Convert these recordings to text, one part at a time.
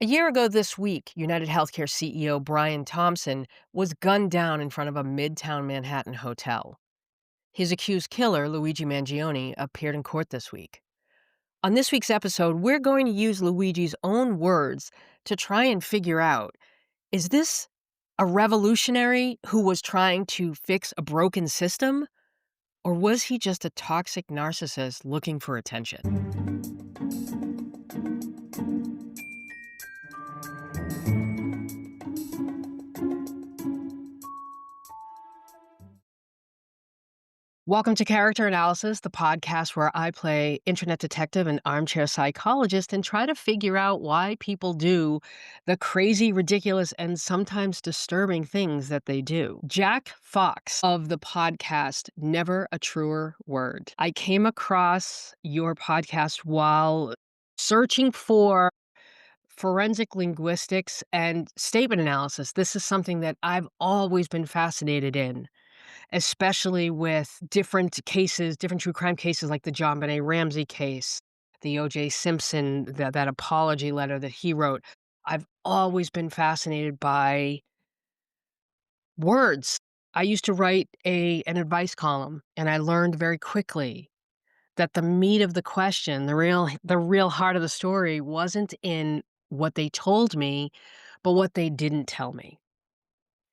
A year ago this week, UnitedHealthcare CEO Brian Thompson was gunned down in front of a Midtown Manhattan hotel. His accused killer, Luigi Mangione, appeared in court this week. On this week's episode, we're going to use Luigi's own words to try and figure out, is this a revolutionary who was trying to fix a broken system? Or was he just a toxic narcissist looking for attention? Welcome to Character Analysis, the podcast where I play internet detective and armchair psychologist and try to figure out why people do the crazy, ridiculous, and sometimes disturbing things that they do. Jack Fox of the podcast Never a Truer Word. I came across your podcast while searching for forensic linguistics and statement analysis. This is something that I've always been fascinated in, especially with different cases, different true crime cases like the John Benet Ramsey case, the O.J. Simpson, that apology letter that he wrote. I've always been fascinated by words. I used to write an advice column, and I learned very quickly that the meat of the question, the real heart of the story wasn't in what they told me, but what they didn't tell me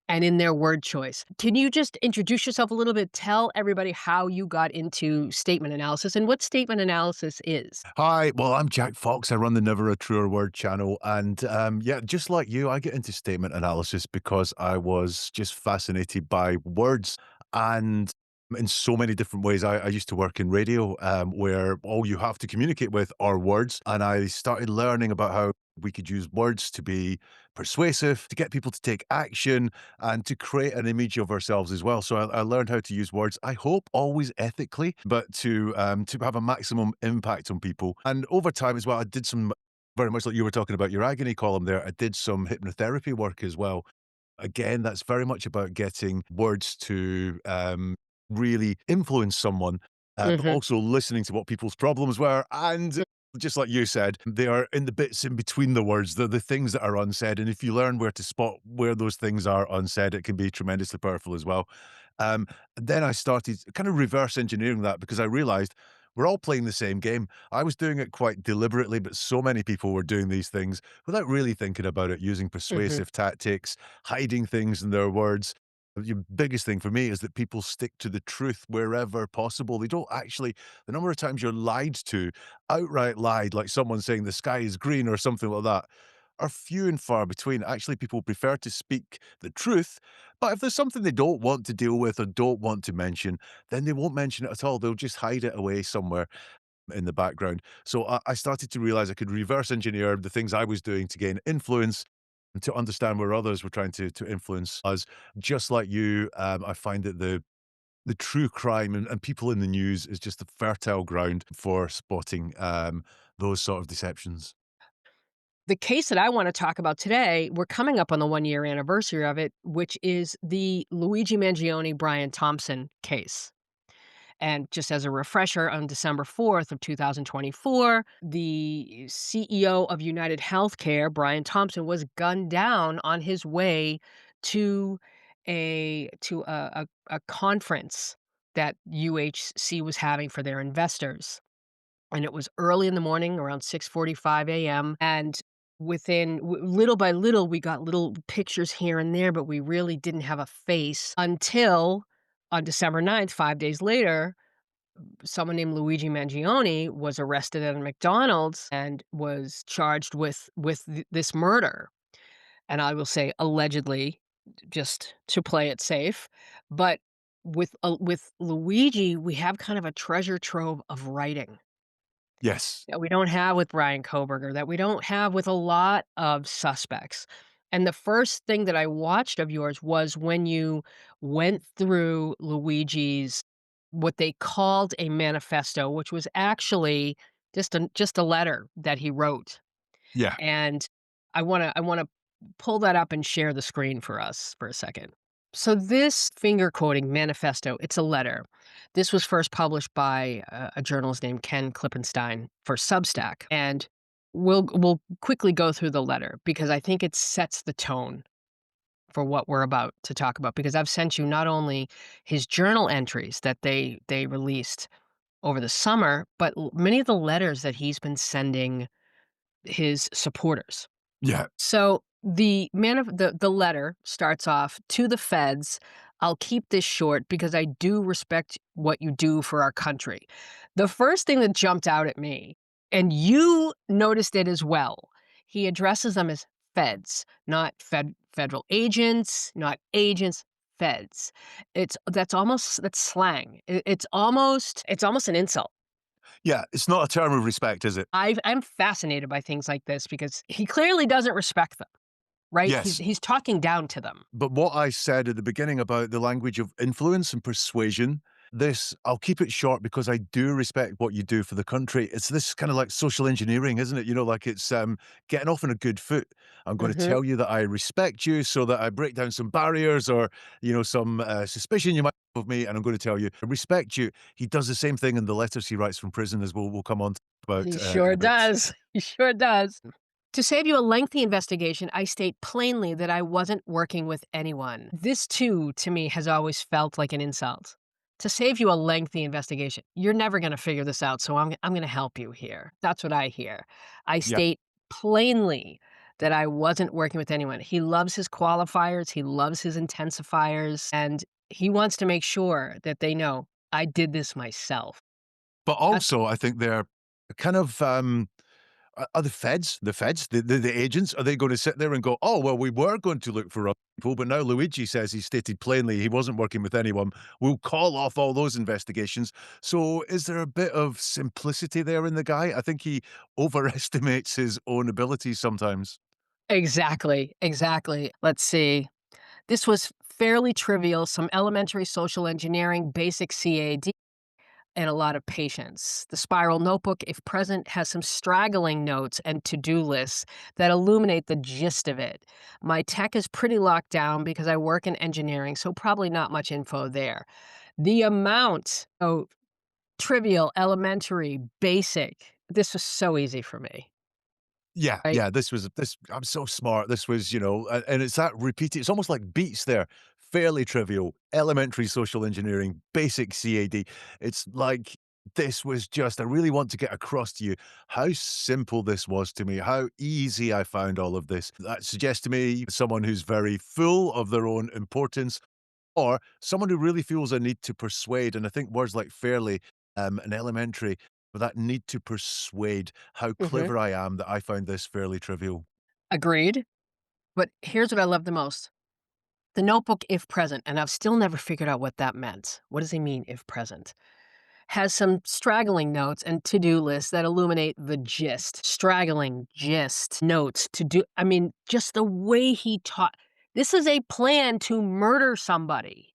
and in their word choice. Can you just introduce yourself a little bit? Tell everybody how you got into statement analysis and what statement analysis is. Hi, well, I'm Jack Fox. I run the Never a Truer Word channel. And yeah, just like you, I get into statement analysis because I was just fascinated by words and in so many different ways. I used to work in radio where all you have to communicate with are words. And I started learning about how we could use words to be persuasive, to get people to take action, and to create an image of ourselves as well. So I learned how to use words, I hope always ethically, but to have a maximum impact on people. And over time as well, I did some, very much like you were talking about your agony column there, I did some hypnotherapy work as well. Again, that's very much about getting words to really influence someone, but Mhm. also listening to what people's problems were. And just like you said, they are in the bits in between the words, the things that are unsaid. And if you learn where to spot where those things are unsaid, it can be tremendously powerful as well. Then I started kind of reverse engineering that because I realized we're all playing the same game. I was doing it quite deliberately, but so many people were doing these things without really thinking about it, using Mhm. persuasive tactics, hiding things in their words. The biggest thing for me is that people stick to the truth wherever possible. They don't actually, the number of times you're lied to, outright lied, like someone saying the sky is green or something like that, are few and far between. Actually, people prefer to speak the truth, but if there's something they don't want to deal with or don't want to mention, then they won't mention it at all. They'll just hide it away somewhere in the background. So I started to realize I could reverse engineer the things I was doing to gain influence and to understand where others were trying to influence us. Just like you, I find that the true crime and people in the news is just a fertile ground for spotting those sort of deceptions. The case that I want to talk about today, we're coming up on the 1-year anniversary of it, which is the Luigi Mangione Brian Thompson case. And just as a refresher, on December 4th of 2024, the CEO of UnitedHealthcare, Brian Thompson, was gunned down on his way to a conference that UHC was having for their investors. And it was early in the morning, around 6:45 AM, and little by little, we got little pictures here and there, but we really didn't have a face until on December 9th, 5 days later, someone named Luigi Mangione was arrested at a McDonald's and was charged with this murder. And I will say allegedly, just to play it safe. But with Luigi, we have kind of a treasure trove of writing Yes. that we don't have with Bryan Kohberger, that we don't have with a lot of suspects. And the first thing that I watched of yours was when you went through Luigi's what they called a manifesto, which was actually just a letter that he wrote. Yeah. And I wanna pull that up and share the screen for us for a second. So this finger quoting manifesto, it's a letter. This was first published by a journalist named Ken Klippenstein for Substack. And we'll quickly go through the letter because I think it sets the tone for what we're about to talk about, because I've sent you not only his journal entries that they released over the summer, but many of the letters that he's been sending his supporters. Yeah. So the letter starts off to the feds. I'll keep this short because I do respect what you do for our country. The first thing that jumped out at me, and you noticed it as well, he addresses them as feds, not federal agents, not agents, feds. That's slang. It's almost an insult. Yeah, it's not a term of respect, is it? I'm fascinated by things like this because he clearly doesn't respect them. Right? He's Yes. he's talking down to them. But what I said at the beginning about the language of influence and persuasion, this I'll keep it short because I do respect what you do for the country. It's this kind of like social engineering, isn't it? You know, like it's getting off on a good foot. I'm going to Mhm. tell you that I respect you so that I break down some barriers or, some suspicion you might have of me. And I'm going to tell you, I respect you. He does the same thing in the letters he writes from prison as we'll come on to about He in sure a bit. does. He sure does. To save you a lengthy investigation, I state plainly that I wasn't working with anyone. This, too, to me, has always felt like an insult. To save you a lengthy investigation, you're never going to figure this out, so I'm going to help you here. That's what I hear. I Yeah. state plainly that I wasn't working with anyone. He loves his qualifiers, he loves his intensifiers, and he wants to make sure that they know I did this myself. But That's also, I think they're kind of are the agents, are they gonna sit there and go, "Oh, well, we were going to look for other people, but now Luigi says he stated plainly he wasn't working with anyone. We'll call off all those investigations." So is there a bit of simplicity there in the guy? I think he overestimates his own abilities sometimes. exactly, exactly. Let's see. This was fairly trivial, some elementary social engineering, basic CAD, and a lot of patience. The spiral notebook, if present, has some straggling notes and to do lists that illuminate the gist of it. My tech is pretty locked down because I work in engineering, so probably not much info there. The amount of trivial, elementary, basic, this was so easy for me, Yeah, right? yeah, this I'm so smart. This was, and it's that repeated it's almost like beats there. Fairly trivial, elementary social engineering, basic CAD. It's like this was just I really want to get across to you how simple this was to me, how easy I found all of this. That suggests to me someone who's very full of their own importance or someone who really feels a need to persuade, and I think words like fairly, and elementary, but that need to persuade, how Mhm. clever I am that I found this fairly trivial. Agreed. But here's what I love the most. The notebook, if present, and I've still never figured out what that meant. What does he mean, if present? Has some straggling notes and to do lists that illuminate the gist. Straggling gist notes to do. I mean, just the way he taught. This is a plan to murder somebody,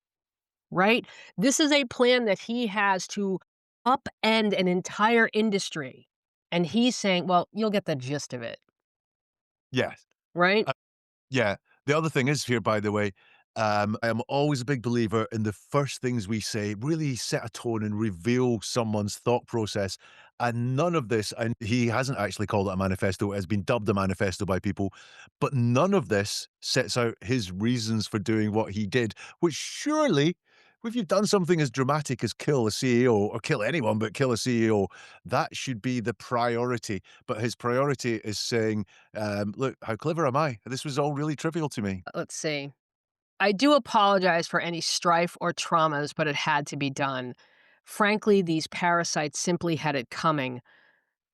right? This is a plan that he has to upend an entire industry. And he's saying, well, you'll get the gist of it, Yes. right? Yeah. The other thing is here, by the way, I am always a big believer in the first things we say really set a tone and reveal someone's thought process. And none of this, and he hasn't actually called it a manifesto, it has been dubbed a manifesto by people, but none of this sets out his reasons for doing what he did, which surely, if you've done something as dramatic as kill a CEO or kill anyone but kill a CEO, that should be the priority. But his priority is saying, look, how clever am I? This was all really trivial to me. Let's see. I do apologize for any strife or traumas, but it had to be done. Frankly, these parasites simply had it coming.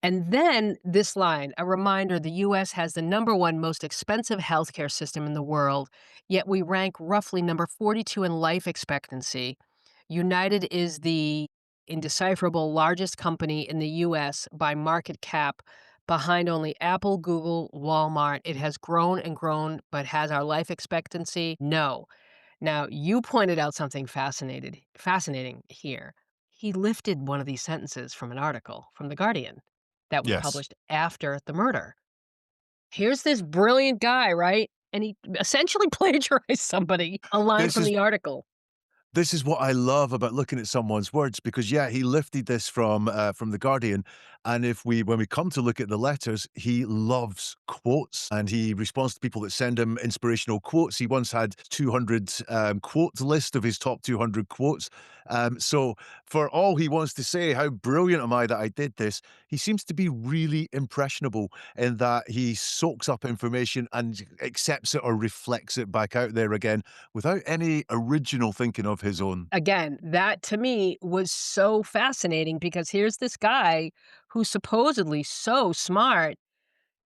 And then this line, a reminder the US has the number one most expensive healthcare system in the world, yet we rank roughly number 42 in life expectancy. United is the indecipherable largest company in the US by market cap, behind only Apple, Google, Walmart. It has grown and grown, but has our life expectancy? No. Now, you pointed out something fascinating here. He lifted one of these sentences from an article from The Guardian that was Yes. published after the murder. Here's this brilliant guy, right? And he essentially plagiarized somebody, a line This from is the article. this is what I love about looking at someone's words because, yeah, he lifted this from The Guardian, And if we when we come to look at the letters, he loves quotes and he responds to people that send him inspirational quotes. He once had 200 quote list of his top 200 quotes. So for all he wants to say, how brilliant am I that I did this? He seems to be really impressionable in that he soaks up information and accepts it or reflects it back out there again without any original thinking of his own. Again, that to me was so fascinating because here's this guy who's supposedly so smart,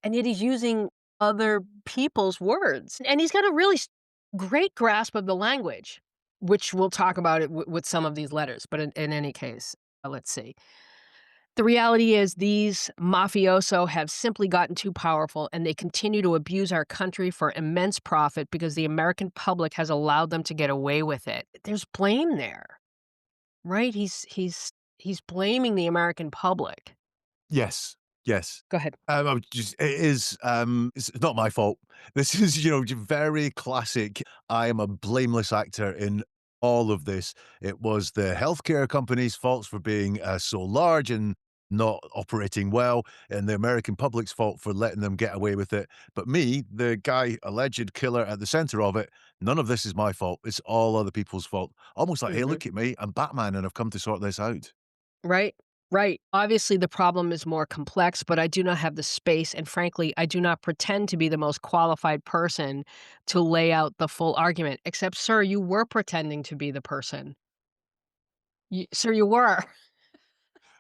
and yet he's using other people's words. And he's got a really great grasp of the language, which we'll talk about it with some of these letters. But in any case, let's see. The reality is these mafioso have simply gotten too powerful and they continue to abuse our country for immense profit because the American public has allowed them to get away with it. There's blame there, right? He's blaming the American public. Yes, yes. Go ahead. I would just it is, it's not my fault. This is, very classic. I am a blameless actor in all of this. It was the healthcare company's faults for being, so large and not operating well, and the American public's fault for letting them get away with it. But me, the guy, alleged killer at the center of it, none of this is my fault. It's all other people's fault. Almost like, "Hey, Mhm. look at me. I'm Batman, and I've come to sort this out." Right, right. Obviously, the problem is more complex, but I do not have the space, and frankly, I do not pretend to be the most qualified person to lay out the full argument, except, sir, you were pretending to be the person. Sir, you were.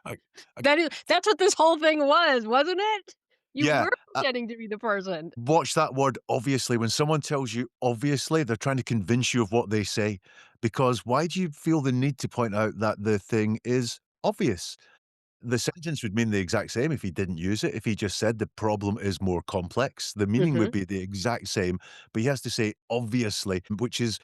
I I That's what this whole thing was, wasn't it? You yeah, were pretending to be the person. watch that word obviously. When someone tells you obviously, they're trying to convince you of what they say. Because why do you feel the need to point out that the thing is obvious? The sentence would mean the exact same if he didn't use it. If he just said the problem is more complex, the meaning would Mhm, be the exact same, but he has to say obviously, which is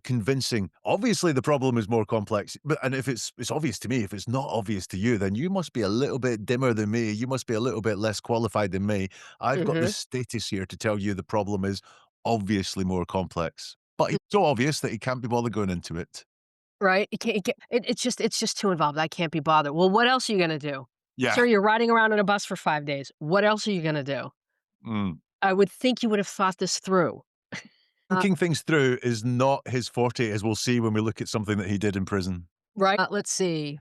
convincing. Obviously, the problem is more complex, but and if it's obvious to me, if it's not obvious to you, then you must be a little bit dimmer than me. You must be a little bit less qualified than me. I've got the mhm. status here to tell you the problem is obviously more complex. But it's so obvious that he can't be bothered going into it. Right? It's just too involved, I can't be bothered. Well, what else are you gonna do? Yeah. Sir, you're riding around in a bus for 5 days. What else are you gonna do? Mm. I would think you would have thought this through. Thinking things through is not his forte, as we'll see when we look at something that he did in prison. Right? Let's see.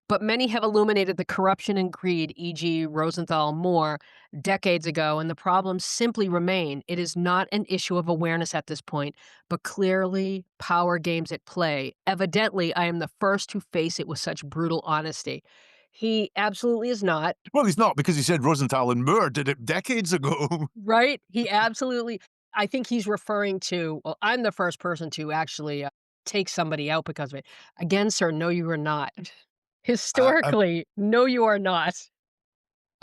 But many have illuminated the corruption and greed, e.g., Rosenthal Moore, decades ago, and the problems simply remain. It is not an issue of awareness at this point, but clearly power games at play. Evidently, I am the first to face it with such brutal honesty. He absolutely is not, Well, he's not because he said Rosenthal and Moore did it decades ago. right? He absolutely, I think he's referring to, well, I'm the first person to actually take somebody out because of it. Again, sir, no, you are not. Uh, um, Historically, no, you are not.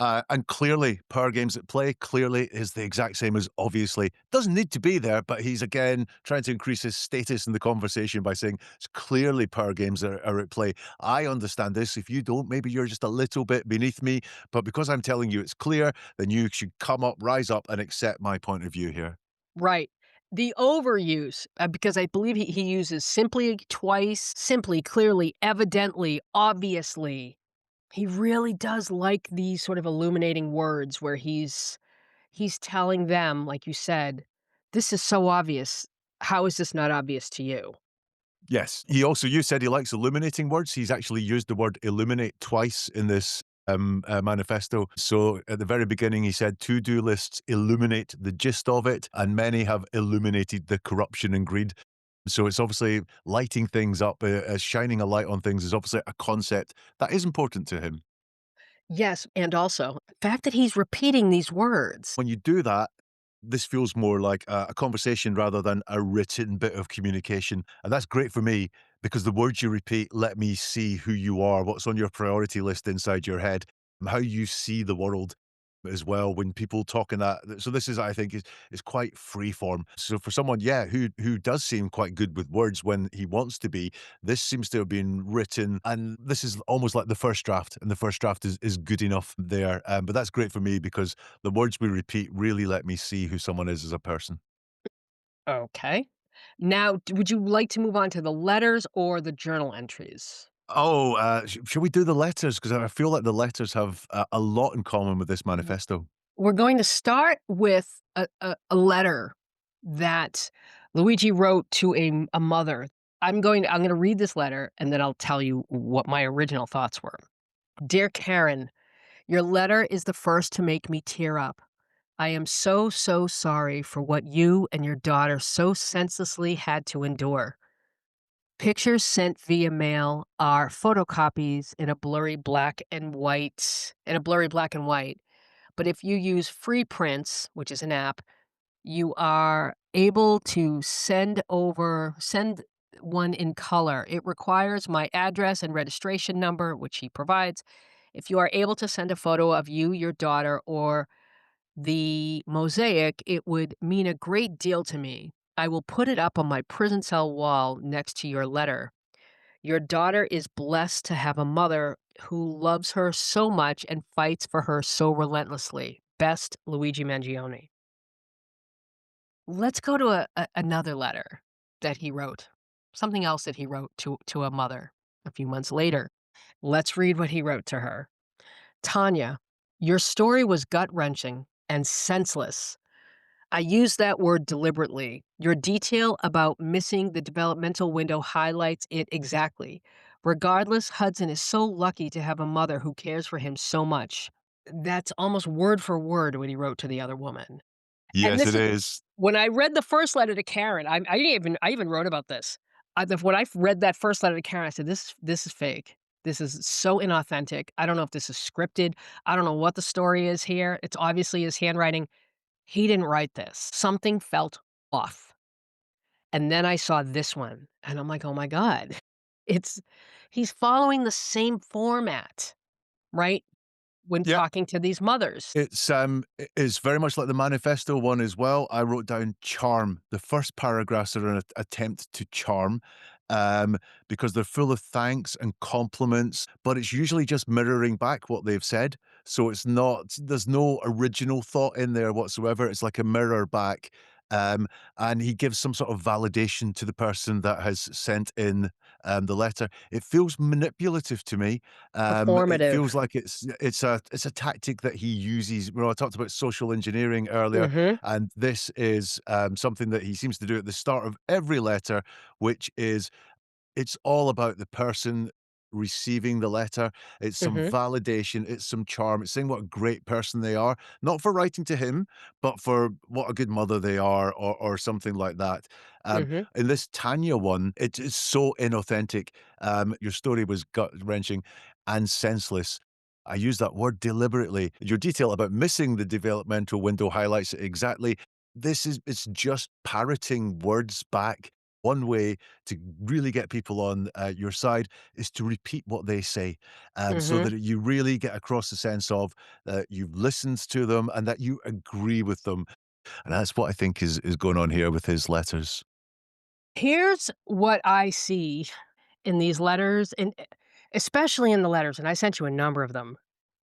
and clearly, power games at play clearly is the exact same as obviously. Doesn't need to be there, but he's again trying to increase his status in the conversation by saying it's clearly power games are at play. I understand this. If you don't, maybe you're just a little bit beneath me. But because I'm telling you it's clear, then you should come up, rise up, and accept my point of view here. Right. The overuse, because I believe he uses simply twice, simply, clearly, evidently, obviously. He really does like these sort of illuminating words where he's telling them, like you said, "This is so obvious. How is this not obvious to you?" Yes. He also you said he likes illuminating words. He's actually used the word illuminate twice in this, manifesto. So, at the very beginning, he said, "To-do lists illuminate the gist of it, and many have illuminated the corruption and greed." So, it's obviously lighting things up, shining a light on things is obviously a concept that is important to him. Yes, and also, the fact that he's repeating these words. When you do that, this feels more like a conversation rather than a written bit of communication. And that's great for me because the words you repeat let me see who you are, what's on your priority list inside your head, how you see the world as well when people talk in that. So this is, I think, is quite free form. So for someone, yeah, who does seem quite good with words when he wants to be, this seems to have been written, and this is almost like the first draft, and the first draft is good enough there. But that's great for me because the words we repeat really let me see who someone is as a person. Okay. Now, would you like to move on to the letters or the journal entries? Oh, should we do the letters? Because I feel like the letters have a lot in common with this W manifesto. we're going to start with a letter that Luigi wrote to a mother. I'm gonna read this letter, and then I'll tell you what my original thoughts were. "Dear Karen, your letter is the first to make me tear up. I am so, so sorry for what you and your daughter so senselessly had to endure. Pictures sent via mail are photocopies in a blurry black and white. But if you use Free Prints, which is an app, you are able to send one in color. It requires my address and registration number, which he provides. If you are able to send a photo of you, your daughter, or the mosaic, it would mean a great deal to me. I will put it up on my prison cell wall next to your letter. Your daughter is blessed to have a mother who loves her so much and fights for her so relentlessly. Best, Luigi Mangione." Let's go to another letter that he wrote, something else that he wrote to a mother a few months later. Let's read what he wrote to her. "Tanya, your story was gut-wrenching and senseless. I use that word deliberately. Your detail about missing the developmental window highlights it exactly. Regardless, Hudson is so lucky to have a mother who cares for him so much." That's almost word for word what he wrote to the other woman. And Yes, this it is is. when I read the first letter to Karen, I even wrote about this. When I read that first letter to Karen, I said, this is fake. This is so inauthentic. I don't know if this is scripted. I don't know what the story is here. It's obviously his handwriting. He didn't write this. Something felt off. And then I saw this one, and I'm like, "Oh my god." It's he's following the same format, right? When Yeah. talking to these mothers. It's very much like the manifesto one as well. I wrote down charm. The first paragraphs are an attempt to charm, because they're full of thanks and compliments, but it's usually just mirroring back what they've said. So it's not there's no original thought in there whatsoever. It's like a mirror back. Um, and he gives some sort of validation to the person that has sent in the letter. It feels manipulative to me. It feels Performative. like it's a tactic that he uses. I talked about social engineering earlier, Mhm, and this is something that he seems to do at the start of every letter, which is it's all about the person receiving the letter. It's some mhm, validation, it's some charm, it's saying what a great person they are, not for writing to him, but for what a good mother they are or something like that. mhm. In this Tanya one, it is so inauthentic. Your story was gut-wrenching and senseless. I use that word deliberately. Your detail about missing the developmental window highlights it exactly. It's just parroting words back. One way to really get people on your side is to repeat what they say, so Mhm. that you really get across the sense of you've listened to them and that you agree with them. And that's what I think is going on here with his letters. Here's what I see in these letters, and especially in the letters, and I sent you a number of them.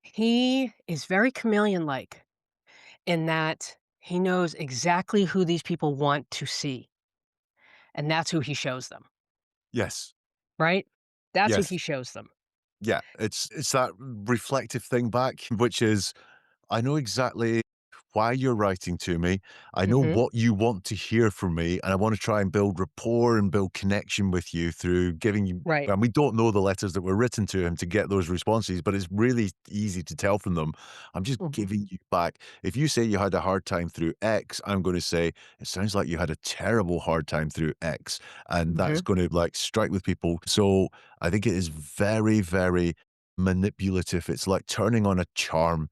He is very chameleon-like in that he knows exactly who these people want to see, and that's who he shows them, Yes. right? That's who he Yes. shows them. Yeah. It's that reflective thing back, which is I know exactly why you're writing to me. I know Mhm. what you want to hear from me, and I want to try and build rapport and build connection with you through giving you Right. and we don't know the letters that were written to him to get those responses, but it's really easy to tell from them. I'm just Mhm. giving you back. If you say you had a hard time through X, I'm going to say it sounds like you had a terrible hard time through X, and that's Mhm. going to like strike with people. So I think it is very, very manipulative. It's like turning on a charm.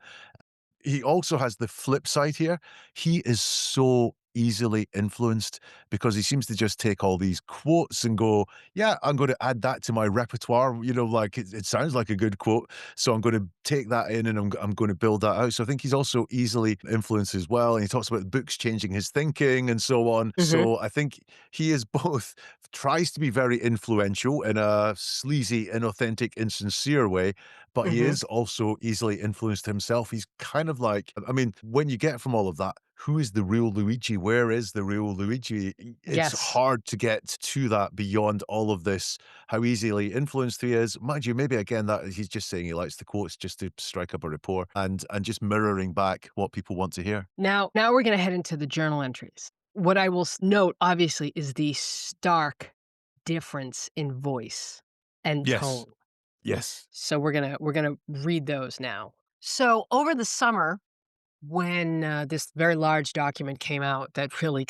He also has the flip side here. He is so easily influenced because he seems to just take all these quotes and go, "Yeah, I'm gonna add that to my repertoire," like, it sounds like a good quote, so I'm gonna take that in and I'm gonna build that out. So I think he's also easily influenced as well, and he talks about books changing his thinking and so on. Mhm. So I think he is both tries to be very influential in a sleazy, inauthentic, insincere way, but he Mhm. is also easily influenced himself. He's kind of like I mean, when you get from all of that, who is the real Luigi? Where is the real Luigi? It's Yes. hard to get to that beyond all of this, how easily influenced he is. Mind you, maybe again that he's just saying he likes the quotes just to strike up a rapport and just mirroring back what people want to hear. Now we're gonna head into the journal entries. What I will note, obviously, is the stark difference in voice and Yes. tone. Yes. So we're gonna read those now. So over the summer, when this very large document came out that really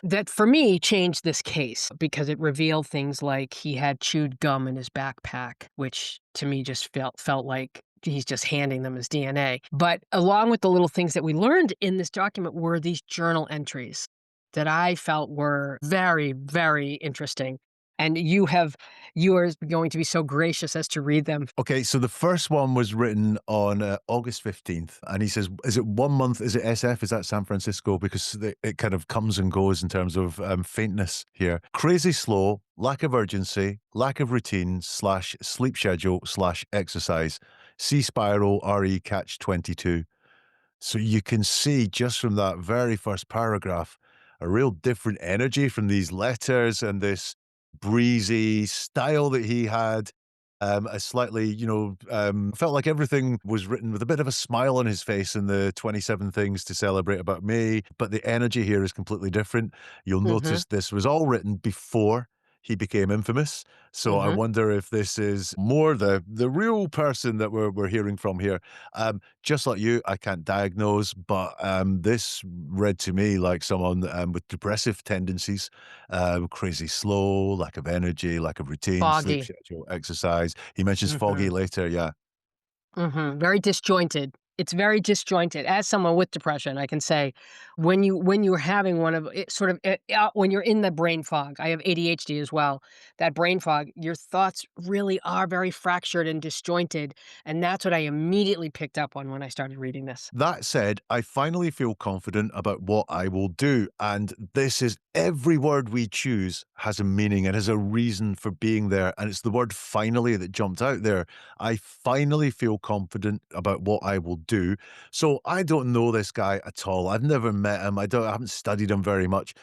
that for me changed this case because it revealed things like he had chewed gum in his backpack, which to me just felt like he's just handing them his DNA. But along with the little things that we learned in this document were these journal entries that I felt were very, very interesting. And you are going to be so gracious as to read them. Okay, so the first one was written on August 15th, and he says, is it 1 month? Is it SF? Is that San Francisco? Because it kind of comes and goes in terms of faintness here. Crazy slow, lack of urgency, lack of routine, slash sleep schedule, slash exercise. C spiral, RE catch 22. So you can see just from that very first paragraph a real different energy from these letters and this breezy style that he had. A slightly, felt like everything was written with a bit of a smile on his face in the 27 things to celebrate about me. But the energy here is completely different. You'll Mhm. notice this was all written before he became infamous. So I Mhm. wonder if this is more the real person that we're hearing from here. Just like you, I can't diagnose, but this read to me like someone with depressive tendencies, crazy slow, lack of energy, lack of routine, sleep Foggy. schedule, exercise. He mentions foggy Mhm. later. Yeah. Mhm, very disjointed. It's very disjointed. As someone with depression, I can say when you're having one of it sort of when you're in the brain fog, I have ADHD as well. That brain fog, your thoughts really are very fractured and disjointed, and that's what I immediately picked up on when I started reading this. That said, I finally feel confident about what I will do. And this is every word we choose has a meaning and has a reason for being there. And it's the word finally that jumped out there. I finally feel confident about what I will do. So I don't know this guy at all. I've never met him. I haven't studied him very much.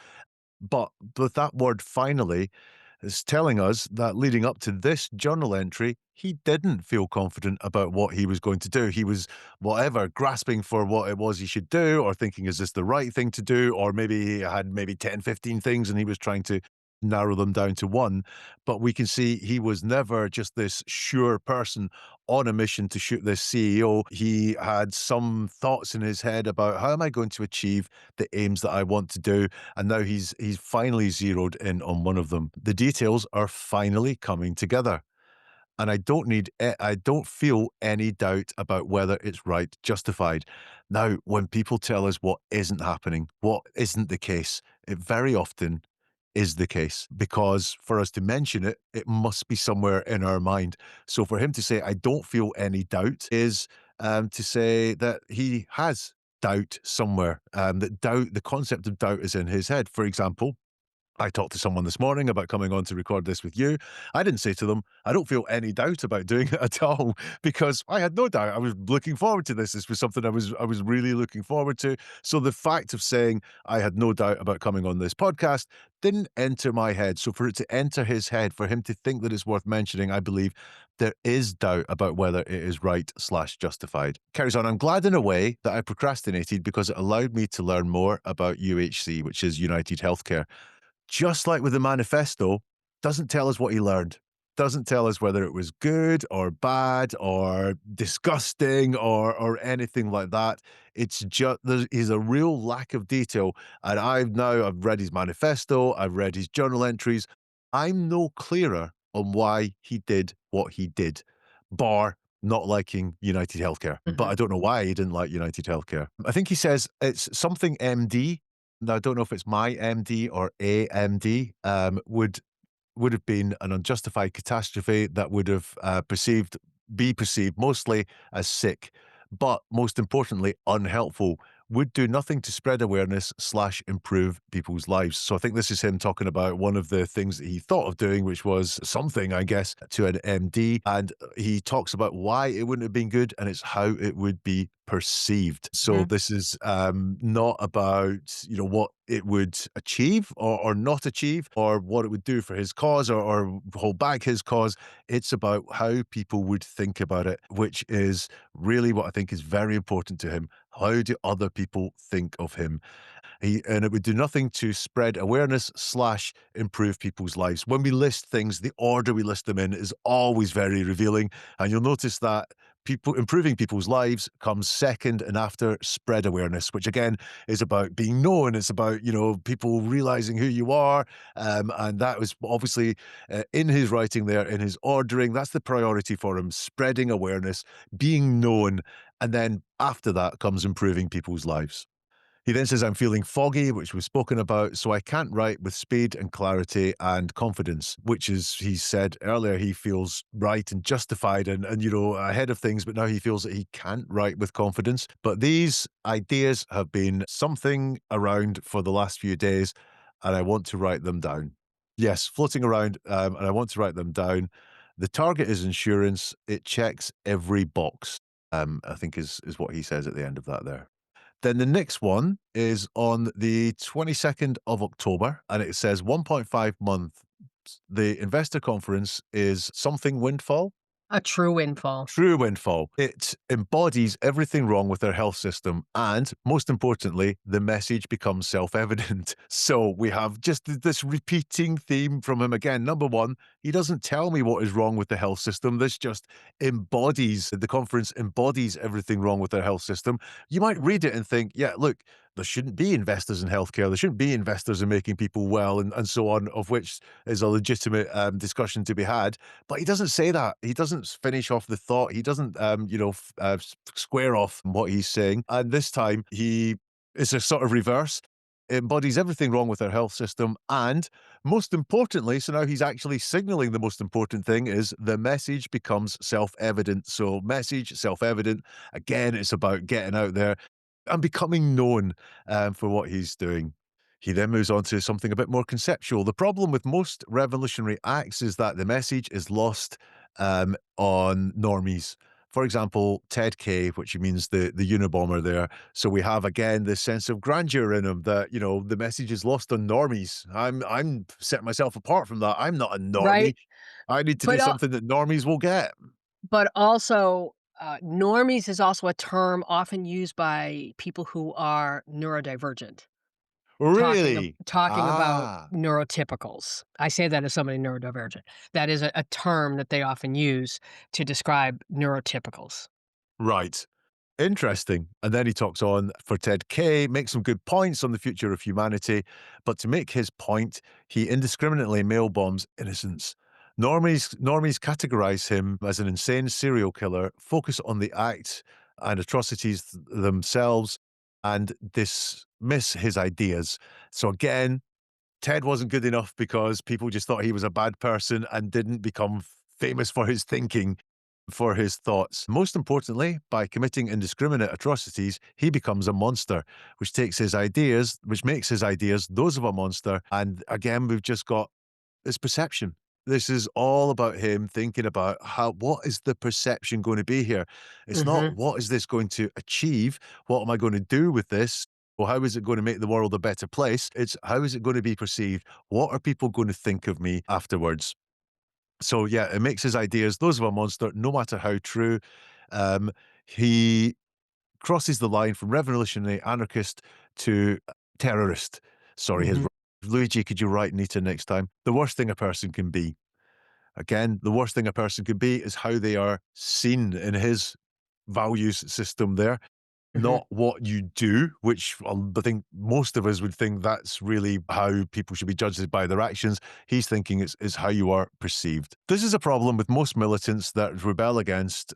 But with that word finally, is telling us that leading up to this journal entry, he didn't feel confident about what he was going to do. He was, whatever, grasping for what it was he should do, or thinking, is this the right thing to do? Or maybe he had maybe 10, 15 things and he was trying to narrow them down to one. But we can see he was never just this sure person on a mission to shoot this CEO. He had some thoughts in his head about how am I going to achieve the aims that I want to do, and now he's finally zeroed in on one of them. The details are finally coming together. And I don't feel any doubt about whether it's right, justified. Now, when people tell us what isn't happening, what isn't the case, it very often is the case because for us to mention it, it must be somewhere in our mind. So for him to say, I don't feel any doubt is to say that he has doubt somewhere, that doubt, the concept of doubt is in his head. For example, I talked to someone this morning about coming on to record this with you. I didn't say to them, I don't feel any doubt about doing it at all because I had no doubt. I was looking forward to this. This was something I was really looking forward to. So the fact of saying I had no doubt about coming on this podcast didn't enter my head. So for it to enter his head, for him to think that it's worth mentioning, I believe there is doubt about whether it is right slash justified. Carries on. I'm glad in a way that I procrastinated because it allowed me to learn more about UHC, which is United Healthcare. Just like with the manifesto, doesn't tell us what he learned. Doesn't tell us whether it was good or bad or disgusting or anything like that. It's just there is a real lack of detail. And I've read his manifesto, I've read his journal entries. I'm no clearer on why he did what he did, bar not liking United Healthcare. But I Mhm. don't know why he didn't like United Healthcare. I think he says it's something MD. Now, I don't know if it's my MD or AMD, would have been an unjustified catastrophe that would have be perceived mostly as sick, but most importantly, unhelpful would do nothing to spread awareness slash improve people's lives. So I think this is him talking about one of the things that he thought of doing, which was something, I guess, to an MD. And he talks about why it wouldn't have been good and it's how it would be perceived. So Mhm. this is not about, what it would achieve or not achieve or what it would do for his cause or hold back his cause. It's about how people would think about it, which is really what I think is very important to him. How do other people think of him? And it would do nothing to spread awareness slash improve people's lives. When we list things, the order we list them in is always very revealing. And you'll notice that people improving people's lives comes second and after spread awareness, which again is about being known. It's about, people realizing who you are. And that was obviously in his writing there, in his ordering. That's the priority for him, spreading awareness, being known. And then after that comes improving people's lives. He then says, I'm feeling foggy, which we've spoken about, so I can't write with speed and clarity and confidence, which is, he said earlier, he feels right and justified and ahead of things, but now he feels that he can't write with confidence. But these ideas have been something around for the last few days, and I want to write them down. Yes, floating around, and I want to write them down. The target is insurance. It checks every box, I think is what he says at the end of that there. Then the next one is on the 22nd of October, and it says 1.5 months. The investor conference is something windfall. A true windfall. True windfall. It embodies everything wrong with our health system. And most importantly, the message becomes self evident. So we have just this repeating theme from him again. Number one, he doesn't tell me what is wrong with the health system. This just embodies, the conference embodies everything wrong with our health system. You might read it and think, yeah, look, there shouldn't be investors in healthcare. There shouldn't be investors in making people well and so on, of which is a legitimate discussion to be had. But he doesn't say that. He doesn't finish off the thought. He doesn't, square off what he's saying. And this time he is a sort of reverse. Embodies everything wrong with our health system. And most importantly, so now he's actually signaling the most important thing is the message becomes self evident. So, message, self evident. Again, it's about getting out there and becoming known for what he's doing. He then moves on to something a bit more conceptual. The problem with most revolutionary acts is that the message is lost on normies. For example, Ted K, which means the Unabomber there. So we have again this sense of grandeur in him that the message is lost on normies. I'm setting myself apart from that. I'm not a normie. Right? I need to do But, something that normies will get. also, normies is also a term often used by people who are neurodivergent, Really? talking about Ah. neurotypicals. I say that as somebody neurodivergent. That is a term that they often use to describe neurotypicals. Right. Interesting. And then he talks on for Ted K, makes some good points on the future of humanity, but to make his point, he indiscriminately mail bombs innocents. Normies categorize him as an insane serial killer, focus on the act and atrocities themselves, and dismiss his ideas. So again, Ted wasn't good enough because people just thought he was a bad person and didn't become famous for his thinking, for his thoughts. Most importantly, by committing indiscriminate atrocities, he becomes a monster, which makes his ideas those of a monster. And again, we've just got this perception. This is all about him thinking about what is the perception going to be here? It's not Mhm, what is this going to achieve? What am I going to do with this? Or how is it going to make the world a better place? It's how is it going to be perceived? What are people going to think of me afterwards? So yeah, it makes his ideas those of a monster, no matter how true. Um, he crosses the line from revolutionary anarchist to terrorist. Sorry, his mhm, Luigi, could you write Nita next time? The worst thing a person can be. Again, the worst thing a person could be is how they are seen in his values system there, mhm. not what you do, which I think most of us would think that's really how people should be judged is by their actions. He's thinking it's how you are perceived. This is a problem with most militants that rebel against.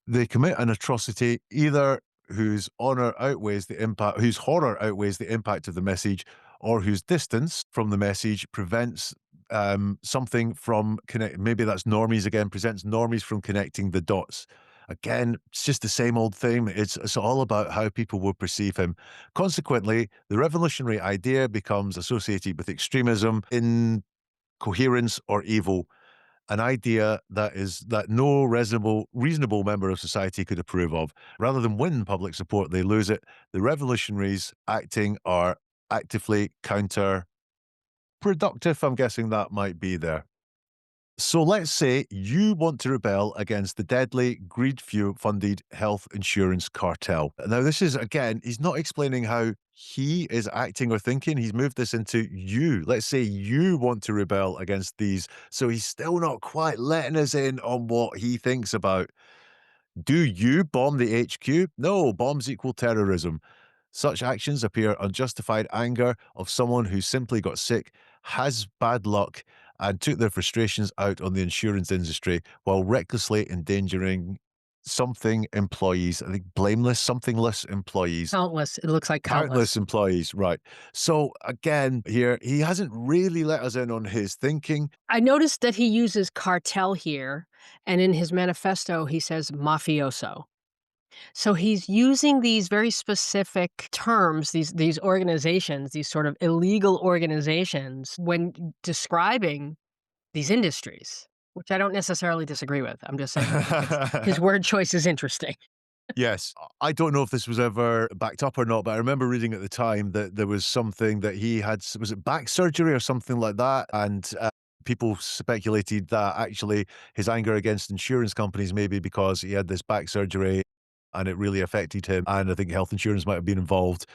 They commit an atrocity either whose horror outweighs the impact of the message, or whose distance from the message prevents something from connect. Maybe that's normies again, presents normies from connecting the dots. Again, it's just the same old thing. It's all about how people will perceive him. Consequently, the revolutionary idea becomes associated with extremism, incoherence, or evil. An idea that no reasonable member of society could approve of. Rather than win public support, they lose it. The revolutionaries acting are actively counterproductive. I'm guessing that might be there. So let's say you want to rebel against the deadly funded health insurance cartel. Now, this is again, he's not explaining how he is acting or thinking. He's moved this into you. Let's say you want to rebel against these. So he's still not quite letting us in on what he thinks about. Do you bomb the HQ? No, bombs equal terrorism. Such actions appear unjustified anger of someone who simply got sick, has bad luck, and took their frustrations out on the insurance industry while recklessly endangering something employees. I think blameless, somethingless employees. Countless. It looks like Countless countless. employees, right. So again, here, he hasn't really let us in on his thinking. I noticed that he uses cartel here, and in his manifesto, he says mafioso. So he's using these very specific terms, these organizations, these sort of illegal organizations when describing these industries, which I don't necessarily disagree with. I'm just saying it's his word choice is interesting. Yes. I don't know if this was ever backed up or not, but I remember reading at the time that there was something that he had, was it back surgery or something like that? And people speculated that actually his anger against insurance companies maybe because he had this back surgery and it really affected him. And I think health insurance might have been involved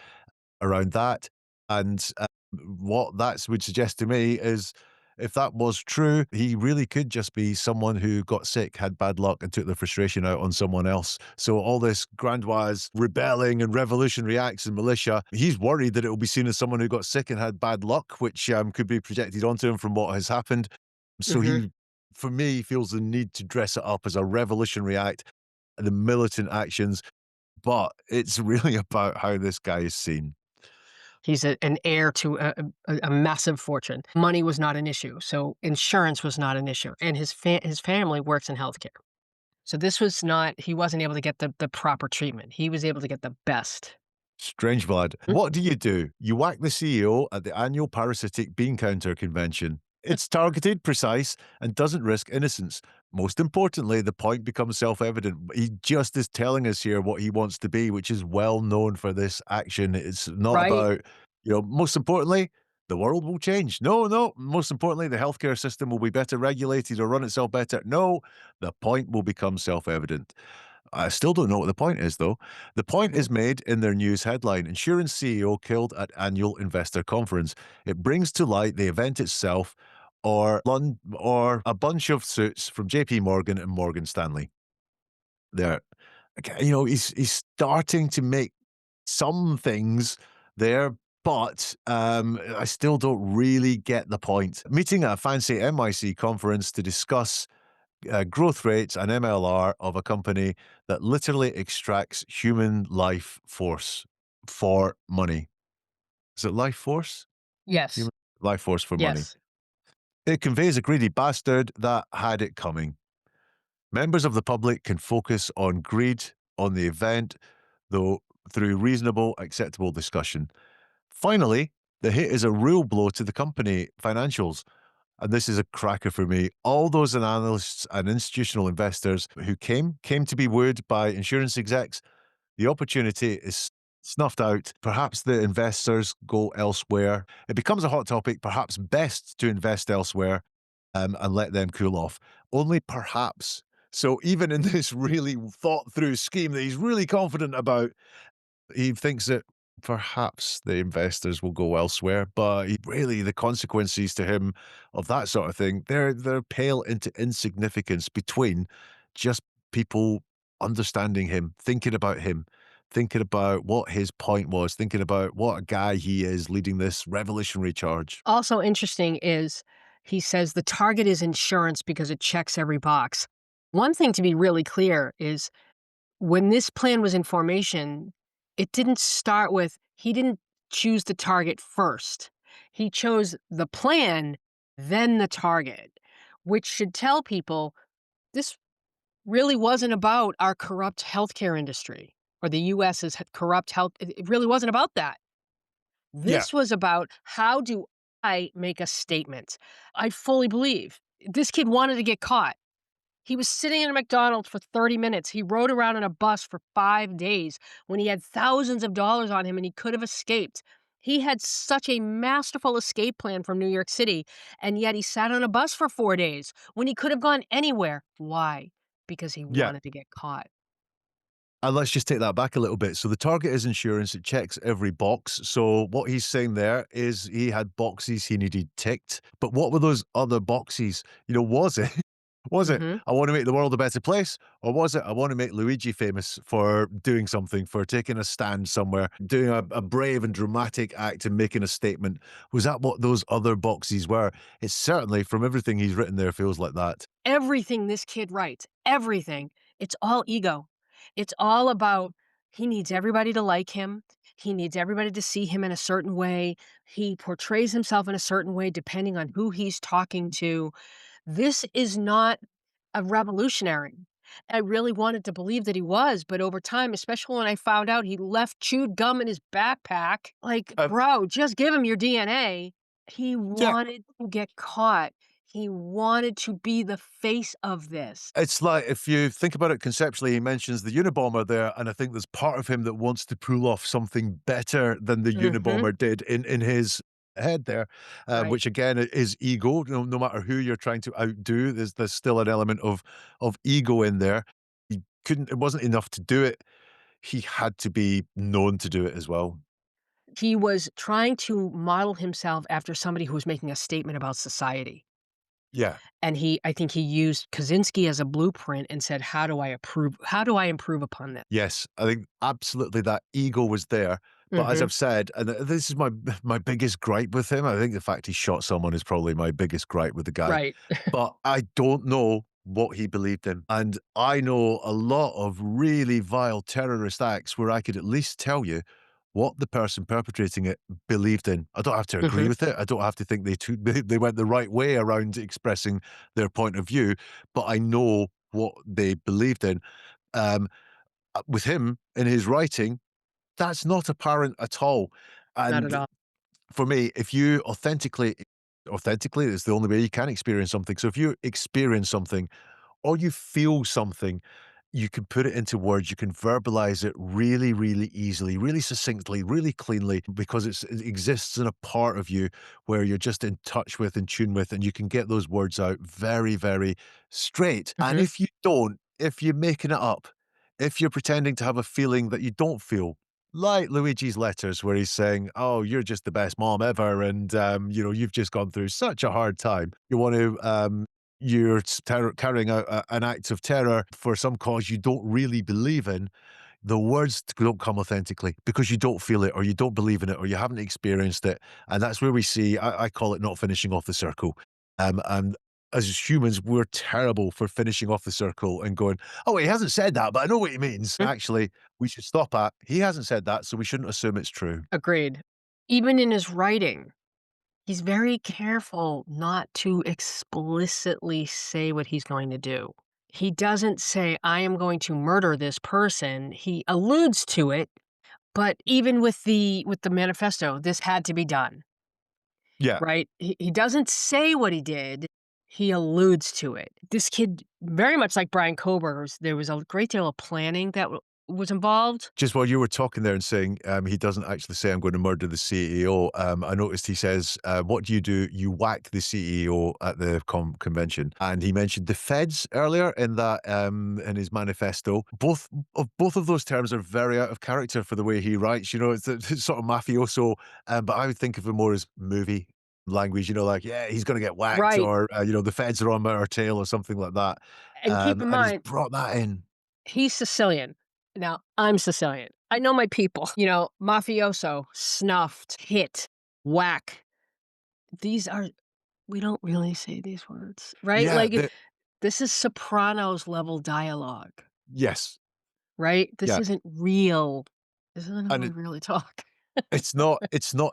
around that. And what that would suggest to me is if that was true, he really could just be someone who got sick, had bad luck, and took the frustration out on someone else. So all this grandiose rebelling and revolutionary acts and militia, he's worried that it will be seen as someone who got sick and had bad luck, which could be projected onto him from what has happened. So Mhm. he, for me, feels the need to dress it up as a revolutionary act, the militant actions, but it's really about how this guy is seen. He's an heir to a massive fortune. Money was not an issue, so insurance was not an issue, and his family works in healthcare. So this was not he wasn't able to get the proper treatment. He was able to get the best. Strange blood. Mm, What do? You whack the CEO at the annual parasitic bean counter convention. It's targeted, precise, and doesn't risk innocence. Most importantly, the point becomes self evident. He just is telling us here what he wants to be, which is well known for this action. It's not right? about, most importantly, the world will change. No, no. Most importantly, the healthcare system will be better regulated or run itself better. No, the point will become self evident. I still don't know what the point is, though. The point Mhm. is made in their news headline: Insurance CEO killed at annual investor conference. It brings to light the event itself, or a bunch of suits from JP Morgan and Morgan Stanley. There, okay, he's starting to make some things there, but I still don't really get the point. Meeting at a fancy MIC conference to discuss growth rates and MLR of a company that literally extracts human life force for money. Is it life force? Yes. Human life force for money. Yes. It conveys a greedy bastard that had it coming. Members of the public can focus on greed on the event, though through reasonable, acceptable discussion. Finally, the hit is a real blow to the company financials. And this is a cracker for me. All those analysts and institutional investors who came to be wooed by insurance execs, the opportunity is snuffed out. Perhaps the investors go elsewhere. It becomes a hot topic, perhaps best to invest elsewhere, and let them cool off. Only perhaps. So even in this really thought through scheme that he's really confident about, he thinks that perhaps the investors will go elsewhere, but really the consequences to him of that sort of thing, they're pale into insignificance between just people understanding him, thinking about what his point was, thinking about what a guy he is leading this revolutionary charge. Also interesting is he says the target is insurance because it checks every box. One thing to be really clear is when this plan was in formation, it didn't start with he didn't choose the target first. He chose the plan, then the target, which should tell people this really wasn't about our corrupt healthcare industry or the US's corrupt health. It really wasn't about that. Yeah, This was about how do I make a statement? I fully believe this kid wanted to get caught. He was sitting in a McDonald's for 30 minutes. He rode around in a bus for 5 days when he had thousands of dollars on him and he could have escaped. He had such a masterful escape plan from New York City, and yet he sat on a bus for 4 days when he could have gone anywhere. Why? Because he yeah. wanted to get caught. And let's just take that back a little bit. So the target is insurance. It checks every box. So what he's saying there is he had boxes he needed ticked. But what were those other boxes? Was it was it Mhm. I want to make the world a better place? Or was it I want to make Luigi famous for doing something, for taking a stand somewhere, doing a brave and dramatic act and making a statement? Was that what those other boxes were? It certainly, from everything he's written there, feels like that. Everything this kid writes, everything, it's all ego. It's all about he needs everybody to like him. He needs everybody to see him in a certain way. He portrays himself in a certain way depending on who he's talking to. This is not a revolutionary. I really wanted to believe that he was, but over time, especially when I found out he left chewed gum in his backpack, like, Um, bro, just give him your DNA. He yeah, wanted to get caught. He wanted to be the face of this. it's like, if you think about it conceptually, he mentions the Unabomber there, and I think there's part of him that wants to pull off something better than the Mhm. Unabomber did in his head there, Right. which again is ego. No matter who you're trying to outdo, there's still an element of ego in there. He couldn't. It wasn't enough to do it. He had to be known to do it as well. He was trying to model himself after somebody who was making a statement about society. Yeah. And I think he used Kaczynski as a blueprint and said, how do I improve upon this? Yes, I think absolutely that ego was there. But as Mhm. I've said, and this is my biggest gripe with him, I think the fact he shot someone is probably my biggest gripe with the guy. Right. But I don't know what he believed in. And I know a lot of really vile terrorist acts where I could at least tell you what the person perpetrating it believed in. I don't have to agree Mhm. with it. I don't have to think they went the right way around expressing their point of view, but I know what they believed in. Um, with him in his writing, that's not apparent at all. Not at And all. for me, if you authentically, it's the only way you can experience something. So if you experience something or you feel something, you can put it into words, you can verbalize it really, really easily, really succinctly, really cleanly, because it exists in a part of you where you're just in touch with, in tune with, and you can get those words out very, very straight. And Mhm. if you don't, if you're making it up, if you're pretending to have a feeling that you don't feel, like Luigi's letters where he's saying, "Oh, you're just the best mom ever, and, you've just gone through such a hard time." You're carrying out an act of terror for some cause you don't really believe in. The words don't come authentically because you don't feel it or you don't believe in it or you haven't experienced it. And that's where we see, I call it not finishing off the circle. And as humans, we're terrible for finishing off the circle and going, "Oh, he hasn't said that, but I know what he means." Mm. Actually, we should stop at, "He hasn't said that, so we shouldn't assume it's true." Agreed. Even in his writing, he's very careful not to explicitly say what he's going to do. He doesn't say, "I am going to murder this person." He alludes to it, but even with the manifesto, this had to be done, Yeah. right? He doesn't say what he did, he alludes to it. This kid, very much like Brian Kober's, there was a great deal of planning that was involved. Just while you were talking there and saying, he doesn't actually say, "I'm going to murder the CEO," I noticed he says, "What do? You whack the CEO at the convention." And he mentioned the feds earlier in that, in his manifesto. Both of those terms are very out of character for the way he writes. It's sort of mafioso, but I would think of him more as movie language, like, "Yeah, he's gonna get whacked," Right, or, "The feds are on our tail," or something like that. and keep in And he's mind, brought that in. he's Sicilian. Now, I'm Sicilian. I know my people. Mafioso, snuffed, hit, whack. These are we don't really say these words, right? Yeah, Like, this is Sopranos level dialogue, yes. right? This Yeah. isn't real. This isn't how And we really talk. it's not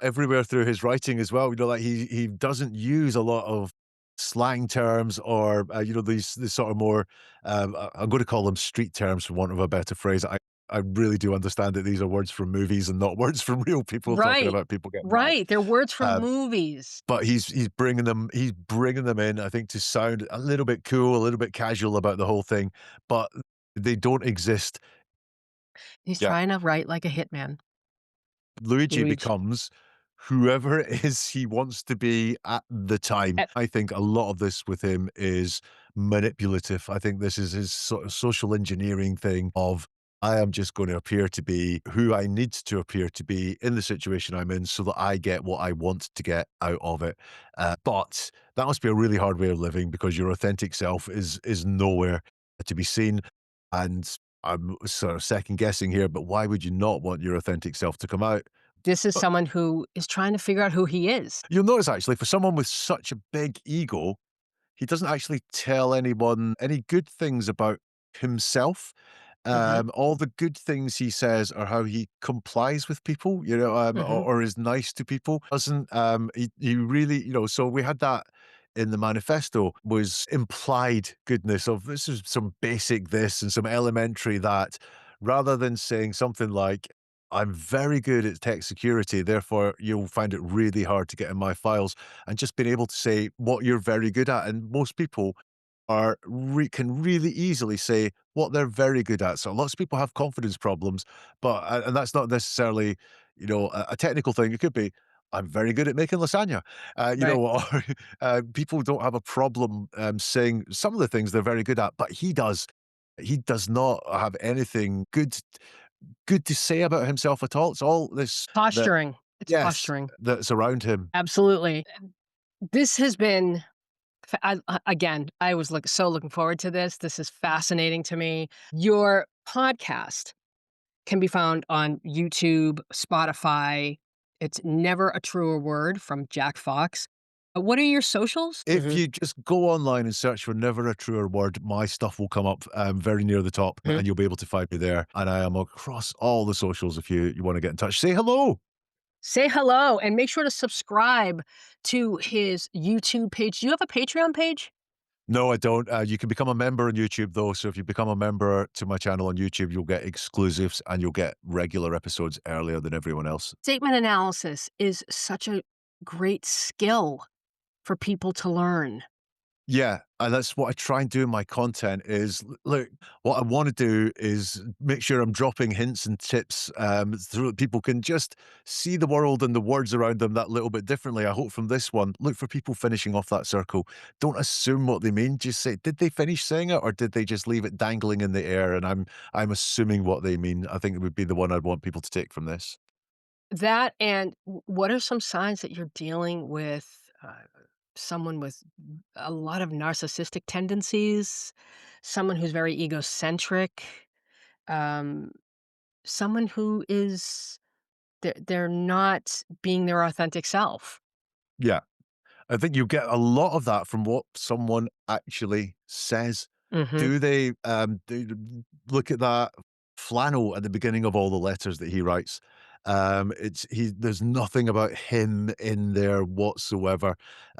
everywhere through his writing as well, like, he doesn't use a lot of slang terms or, these sort of more, I'm gonna call them street terms for want of a better phrase. I really do understand that these are words from movies and not words from real people talking Right. about people getting mad. Right, they're words from Uh, movies. but he's bringing them in, I think, to sound a little bit cool, a little bit casual about the whole thing, but they don't exist. He's Yeah. trying to write like a hitman, Luigi Luigi. becomes whoever it is he wants to be at the time. Eh, I think a lot of this with him is manipulative. I think this is his sort of social engineering thing of, I am just going to appear to be who I need to appear to be in the situation I'm in so that I get what I want to get out of it. But that must be a really hard way of living because your authentic self is nowhere to be seen. And I'm sort of second guessing here, but why would you not want your authentic self to come out? this is But someone who is trying to figure out who he is. you'll notice actually for someone with such a big ego, he doesn't actually tell anyone any good things about himself. Mhm, All the good things he says are how he complies with people, mhm. or is nice to people. Doesn't he really, so we had that in the manifesto was implied goodness of this is some basic this and some elementary that, rather than saying something like, I'm very good at tech security, therefore you'll find it really hard to get in my files, and just being able to say what you're very good at. And most people can really easily say what they're very good at. So lots of people have confidence problems, but and that's not necessarily, a technical thing. It could be, I'm very good at making lasagna, Right. or people don't have a problem saying some of the things they're very good at, but he does. He does not have anything good to say about himself at all. It's all this that Posturing. It's yes, posturing. that's around him. Absolutely. This has been again, I was so looking forward to this. This is fascinating to me. Your podcast can be found on YouTube, Spotify. It's Never a Truer Word from Jack Fox. What are your socials? If Mhm, you just go online and search for Never a Truer Word, my stuff will come up, very near the top, mhm. and you'll be able to find me there, and I am across all the socials if you wanna get in touch. Say hello! Say hello and make sure to subscribe to his YouTube page. Do you have a Patreon page? No, I don't. You can become a member on YouTube, though, so if you become a member to my channel on YouTube, you'll get exclusives, and you'll get regular episodes earlier than everyone else. Statement analysis is such a great skill for people to learn. Yeah, and that's what I try and do in my content is look, what I wanna do is make sure I'm dropping hints and tips, so that people can just see the world and the words around them that little bit differently. I hope from this one, look for people finishing off that circle. Don't assume what they mean, just say, "Did they finish saying it, or did they just leave it dangling in the air?" And I'm assuming what they mean. I think it would be the one I'd want people to take from this. That and what are some signs that you're dealing with, someone with a lot of narcissistic tendencies, someone who's very egocentric, um, someone who is they're not being their authentic self? Yeah. I think you get a lot of that from what someone actually says. Mhm, Do they, look at that flannel at the beginning of all the letters that he writes. There's nothing about him in there whatsoever.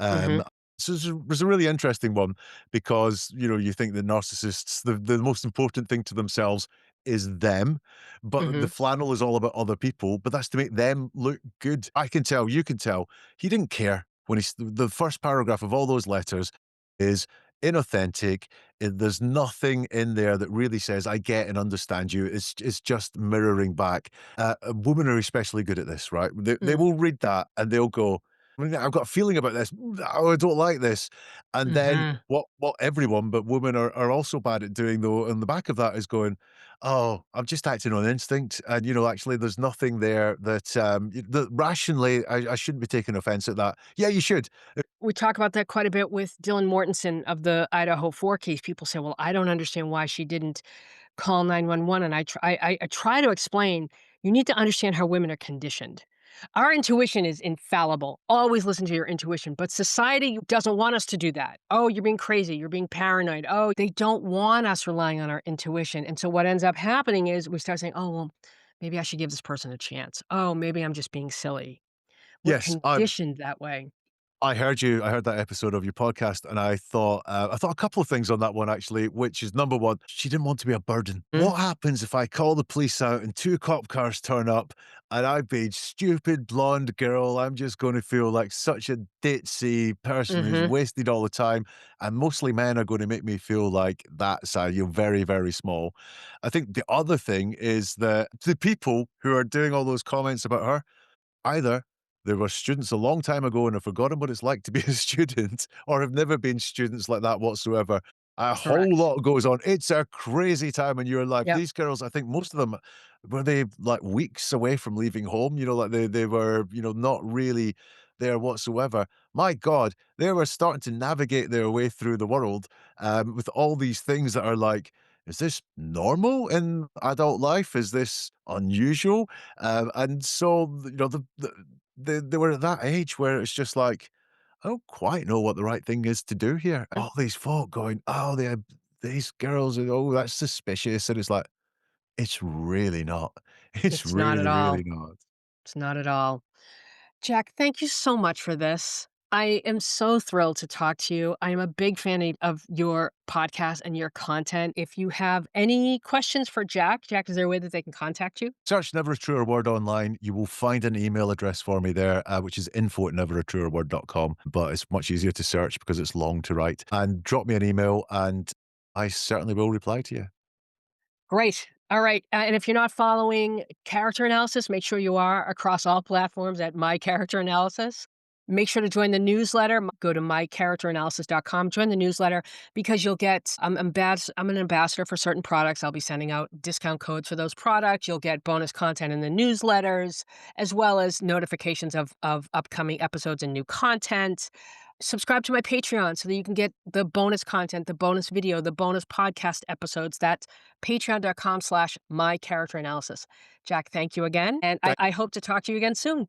mhm, Um, so it's a really interesting one because, you think the narcissists, the most important thing to themselves is them, but the mhm. flannel is all about other people, but that's to make them look good. I can tell, you can tell, he didn't care when the first paragraph of all those letters is inauthentic. There's nothing in there that really says, "I get and understand you." It's just mirroring back. Women are especially good at this, right? They Mm, will read that and they'll go, I've got a feeling about this. Oh, I don't like this." And then mhm. what everyone, but women are also bad at doing though, on the back of that is going, "Oh, I'm just acting on instinct." And, actually there's nothing there that, that rationally I shouldn't be taking offense at that. Yeah, you should. We talk about that quite a bit with Dylan Mortensen of the Idaho 4 case. People say, "Well, I don't understand why she didn't call 911," and I try to explain, you need to understand how women are conditioned. Our intuition is infallible. Always listen to your intuition, but society doesn't want us to do that. "Oh, you're being crazy. You're being paranoid." Oh, they don't want us relying on our intuition, and so what ends up happening is we start saying, "Oh, well, maybe I should give this person a chance. Oh, maybe I'm just being silly." We're Yes, conditioned that way. I heard you. I heard that episode of your podcast, and I thought a couple of things on that one actually, which is number one, she didn't want to be a burden. Mm, What happens if I call the police out and two cop cars turn up and I be stupid blonde girl? I'm just going to feel like such a ditzy person who's mhm, wasted all the time, and mostly men are going to make me feel like that side. You're very, very small. I think the other thing is that the people who are doing all those comments about her, either they were students a long time ago and have forgotten what it's like to be a student, or have never been students like that whatsoever. A whole correct. lot goes on. It's a crazy time in your life. Yep, These girls, I think most of them were they like weeks away from leaving home, like they were, not really there whatsoever. My God, they were starting to navigate their way through the world with all these things that are like, is this normal in adult life? Is this unusual? And so, they were at that age where it's just like, I don't quite know what the right thing is to do here. mm, All these folk going, "Oh, these girls, and oh, that's suspicious," and it's like, it's really not. It's it's not at really, all. really not. It's not at all. Jack, thank you so much for this. I am so thrilled to talk to you. I am a big fan of your podcast and your content. If you have any questions for Jack, is there a way that they can contact you? Search Never a Truer Word online. You will find an email address for me there, which is info@neveratruerword.com. But it's much easier to search because it's long to write. And drop me an email, and I certainly will reply to you. Great. All right. And if you're not following character analysis, make sure you are across all platforms at My Character Analysis. Make sure to join the newsletter. Go to mycharacteranalysis.com, join the newsletter because you'll get, I'm an ambassador for certain products. I'll be sending out discount codes for those products. You'll get bonus content in the newsletters, as well as notifications of upcoming episodes and new content. Subscribe to my Patreon so that you can get the bonus content, the bonus video, the bonus podcast episodes. That's patreon.com/mycharacteranalysis. Jack, thank you again. And I hope to talk to you again soon.